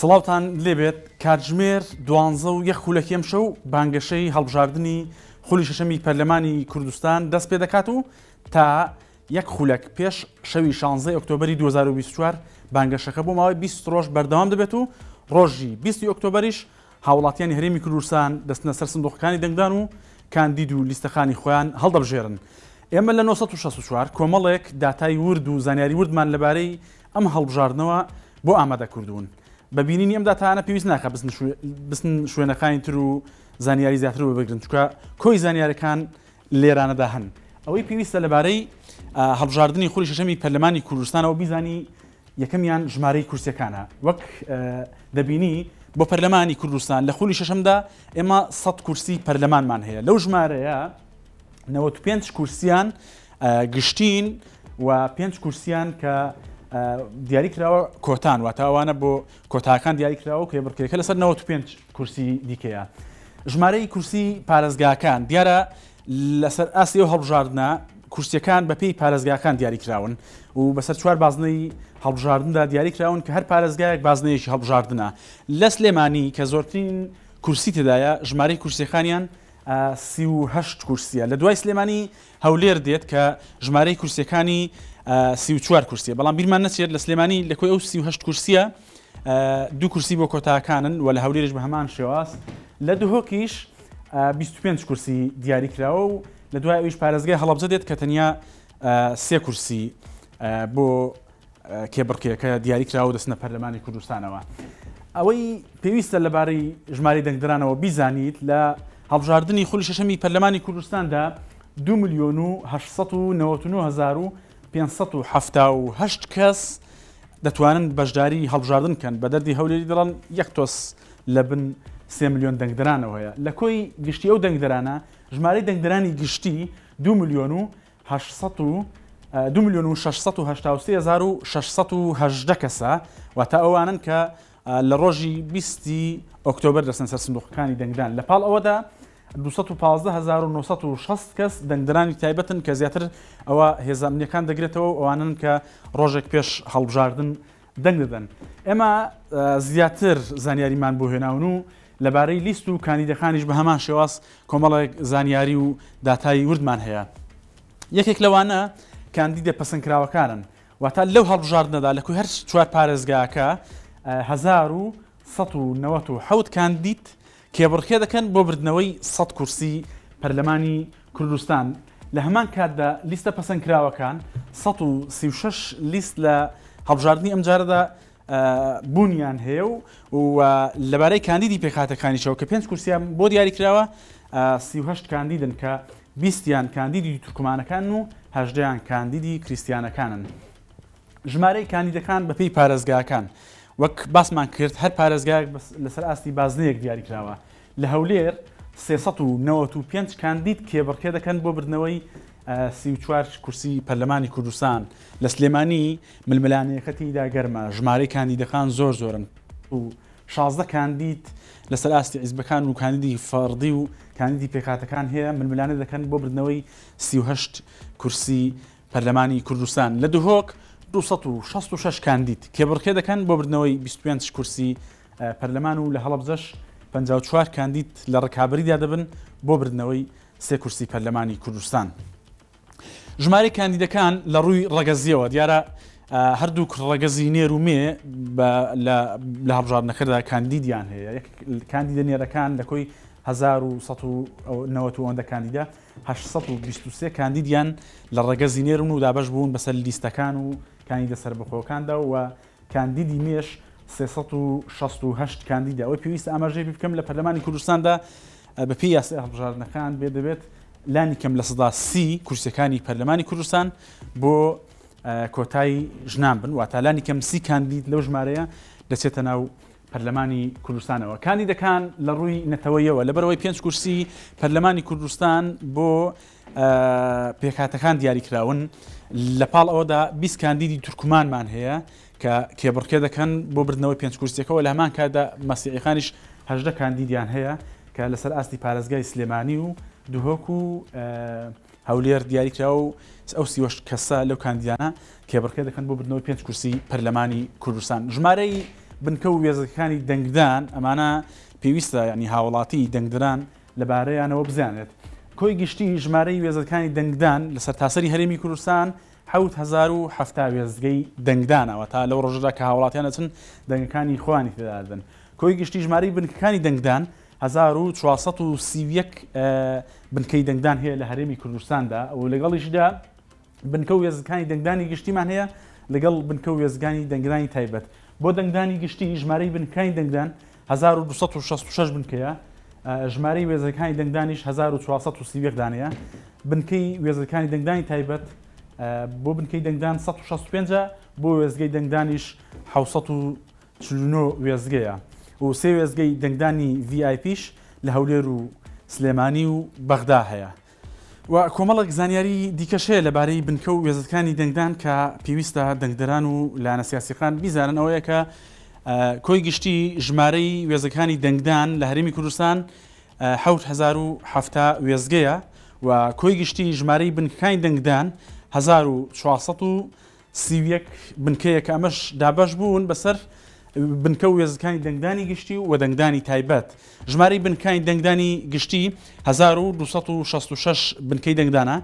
سڵاوتان لێبێت کاتژمێر 12 خولەکێم شەو بانگەشەی هەڵبژاردننی خولی شەشەمی پەرلەمانی کوردستان دەست پێ دەکات و تا یەک خولەک پێش شەوی 16 ئۆکتۆبەری 2024 بانگەشەکە بۆ ماوەی 20 ڕۆژ بەردەوام دەبێت و ڕۆژی 20 ئۆکتۆبەریش هاوڵاتیانی هەرێمی کوردستان دەستنە سەر سندوقەکانی دەنگدان و کاندید و لیستەخانی خۆیان هەڵدەبژێرن. ئێمە لە 1964 کۆمەڵێک داتای ورد و زانیاری وردمان لەبارەی ئەم هەڵبژاردنەوە بۆ ئامادە کردوون. بەبینینی ئەم داتانە پێویست ناکە بستن شوێنەکانی تر و زانیاری زیاتر بگرن چونکە کۆی زانیاریەکان لێرانەدا هەن. ئەوەی پێویستە لەبارەی هەڵبژاردننی خولی شەشەمی پەرلەمانی کوردستانەوە بیزانی یەکەمیان ژمارەی کورسیەکانە. وەک دەبینی بۆ پەرلەمانی کوردستان لە خولی شەشەمدا ئێمە 100 کورسی پەرلەمانمان هەیە. لەو ژمارەیە 95 کورسیان گشتین و 5 کورسیان کە دیاریکراوە کۆتان واتەوانە بۆ کۆتاکان دیاریکراوە کە بڕکێکە لەسەر 95 کورسی دیکەیە. ژمارەی کورسی پارێزگاکان دیارە لەسەر ئاسی و هەڵبژاردنە کورسیەکان بەپێی پارێزگاکان دیاریکراون و بەسەر چوار بازنەی هەڵبژاردندا دیاریکراون کە هەر پارێزگایەک بازنەیەکی هەڵبژاردنە. لە سلێمانی کە زۆرترین کورسی تێدایە ژمارەی کورسیەکانیان 38 کورسیە. لە دوای سلێمانی هەولێر دێت کە ژمارەی کورسیەکانی 34 کورسیە، بەڵام بیرمان نەچێت لە سلێمانی لەکۆی ئەو 38 کورسیە 2 کورسی بۆ کۆتاکانن و لە هەولێرش بە هەمان شێواز. لە دوهۆکیش 25 کورسی دیاریکراوە و لە دوای ئەویش پارێزگای هەڵەبجە دێت کە تەنیا 3 کورسی بۆ کێبڕکێکە دیاریکراوە دەستنە پەرلەمانی کوردستانەوە. ئەوەی پێویستە لەبارەی ژمارەی دەنگدرانەوە بیزانیت لە هەڵبژاردننی خولی شەشەمی پەرلەمانی کوردستاندا 2,899,578 کەس دەتوانن بەشداری هەڵبژاردن کەن. بە دەردی هەولێری دەڵێن 1 تۆس لە بن 3 ملیۆن دەنگدرانەوە هەیە. لە کۆی گشتی ئەو دەنگدرانە ژمارەی دەنگدرانی گشتی 2,683,618 کەسە واتە ئەوانن کە لە ڕۆژی 20 ئۆکتۆبەر دەستن سەر سندوقەکانی دەنگدان. لە پاڵ ئەوەدا 215,960 کەس دەنگدرانی تایبەتن کە زیاتر ئەوە هێزانیەکان دەگرێتەوە ئەوانن کە ڕۆژێک پێش هەڵبژاردن دەنگ دەدەن. ئێمە زیاتر زانیاریمان بۆ هێناون و لەبارەی لیست و کاندیدەکانیش بە هەمان شێواز کۆمەڵێک زانیاری و داتایی وردمان هەیە. یەکێک لەوانە کاندیدە پەسەندکراوەکانن واتە لەو هەڵبژاردنەدا لەکوی هەر چوار پارێزگاکە 1197 کاندید کێبڕکێ دەکەن بۆ بردنەوەی 100 کورسی پەرلەمانی کوردستان. لە هەمان کاتدا لیستە پەسەندکراوەکان 136 لیست لە هەڵبژاردننی ئەم جارەدا بوونیان هەیە و لەبارەی کاندیدی پێکهاتەکانیشەوە کە 5 کورسیان بۆ دیاریکراوە 38 کاندیدن کە 20یان کاندیدی تورکمانەکان و 18یان کاندیدی کریستیانەکانن. ژمارەی کاندیدەکان بەپێی پارێزگاکان وەک باسمان کرد هەر پارێزگایەک لەسەر ئاستی بازنەیەک دیاریکراوە. لە هەولێر 395 کاندید کێبڕکێ دەکەن بۆ بردنەوەی 34 کورسی پەرلەمانی کوردستان. لە سلێمانی ململانەیەکەتیدا گەرمە ژمارەی کاندیدەکان زۆر زۆرن و 16 کاندید لەسەر ئاستی حیزبەکان و کاندیدی فەردی و کاندیدی پێکهاتەکان هەیە ململانە دەکەن بۆ بردنەوەی 38 کورسی پەرلەمانی کوردستان. لە دوهۆک 266 کاندید کێبڕکێ دەکەن بۆ بردنەوەی 25 کورسی پەرلەمان و لە هەڵەبجەش 54 کاندید لە ڕکابەریدا دەبن بۆ بردنەوەی 3 کورسی پەرلەمانی کوردستان. ژمارەی کاندیدەکان لە ڕووی ڕەگەزیەوە دیارە هەردوو ڕەگەزی نێر و مێ لە هەڵبژاردنەکەدا کاندیدیان هەیە. کاندیدە نێرەکان لە کۆی 1190 کاندیدا 823 کاندیدیان لە ڕەگەزی نێرن و دابەش بوون بەسەر لیستەکان و کاندیدە سەربەخۆکاندا و کاندیدی مێش 368 کاندیدا. ئەوەی پێویستە ئاماژەی بکەم لە پەرلەمانی کوردستاندا بەپێی یاسای هەڵبژاردنەکان دەبێت لانی کەم لە 30 کورسیەکانی پەرلەمانی کوردستان بۆ کۆتایی ژنان بن واتە لانی کەم 30 کاندید لەو ژمارەیە دەچێتە ناو پەرلەمانی کوردستانەوە. کاندیدەکان لە ڕووی نەتەوەیەوە لەبەرەوەی 5 کورسی پەرلەمانی کوردستان بۆ پێکهاتەکان دیاریکراون. لە پاڵ ئەوەدا 20 کاندیدی تورکمانمان هەیە کە کێبڕکێ دەکەن بۆ بردنەوەی 5 کورسیەکەەوە. لە هەمان کاتدا مەسیحیەکانیش 18 کاندیدیان هەیە کە لەسەر ئاستی پارێزگای سلێمانی و دوهۆک و هەولێر دیاریکراوە و ئەو 38 کەسە لەو کاندیدانە کێبڕکێ دەکەن بۆ بردنەوەی 5 کورسی پەرلەمانی کوردستان. ژمارەی بنکە و وێزەکانی دەنگدان ئەمانە پێویستە ینی هاوڵاتی دەنگدران لەبارەیانەوە بزانێت. کۆی گشتی ژمارەی وێزەکانی دەنگدان لە سەرتاسەری هەرێمی کوردستان 1970 وێزگەی دەنگدانەوە تا لەو ڕۆژەدا کە هاوڵاتیان دەچن دەنگەکانی خۆیانی تێدادن. کۆی گشتی ژمارەی بنکەکانی دەنگدان 1431 بنکەی دەنگدان هەیە لە هەرێمی کوردستاندا و لەگەڵیشدا بنکە و وێزەکانی دەنگدانی گشتیمان هەیە لەگەڵ بنکە و وێزگانی دەنگدانی تایبەت. بۆ دەنگدانی گشتی ژمارەی بنکەکانی دەنگدان 1266 بنکەیە، ژمارەی وێزەکانی دەنگدانیش 1431 دانەیە. بنکەی وێزەکانی دەنگدانی تایبەت بۆ بنکەی دەنگدان 165 بۆ وێزگەی دەنگدانیش 749 وێزگەیە و سێ وێزگەی دەنگدانی VIPش لە هەولێر و سلێمانی و بەغدا هەیە. و کۆمەڵک زانیاری دیکەش هەیە لەبارەی بنکە و وێزەکانی دەنگدان کە پێویستە دەنگدەران و لایەنە سیاسیەکان بیزانن ئەوەیە کە کۆی گشتی ژمارەی وێزەکانی دەنگدان لە هەرێمی کوردستان 1970 وێزگەیە و کۆی گشتی ژمارەی بنکەکانی دەنگدان 1431 بنکەیە کە ئەمەش دابەش بوون بەسەر بنکە و وێزەکانی دەنگدانی گشتی و دەنگدانی تایبەت. ژمارەی بنکەکانی دەنگدانی گشتی 1266 بنکەی دەنگدانە،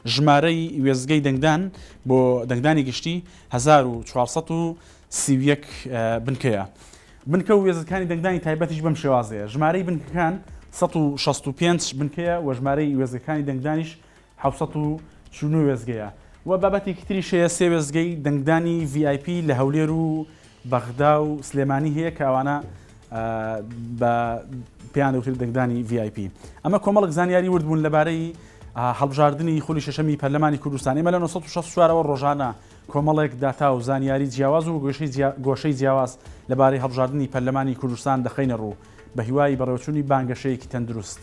ژمارەی وێزگەی دەنگدان بۆ دەنگدانی گشتی 1431 بنکەیە. بنکە و وێزەکانی دەنگدانی تایبەتیش بەم شێوازەیە. ژمارەی بنکەکان 165 بنکەیە و ژمارەی وێزەکانی دەنگدانیش 740 وێزگەیە. و بابەتێکی تریش هەیە سێ وێزگەی دەنگدانی VIP لە هەولێر و بەغدا و سلێمانی هەیە کە ئەوانە بە پێیان دەوترێت دەنگدانی VIP. ئەمە کۆمەڵک زانیاری وردبوون لەبارەی هەڵبژاردننی خولی شەشەمی پەرلەمانی کوردستان. ئێمە لە 1964ەوە ڕۆژانە کۆمەڵێک داتا و زانیاری جیاواز و گۆشەی جیاواز لەبارەی هەڵبژاردننی پەرلەمانی کوردستان دەخەینە ڕوو بە هیوای بەڕێوەچوونی بانگەشەیەکی تەندروست.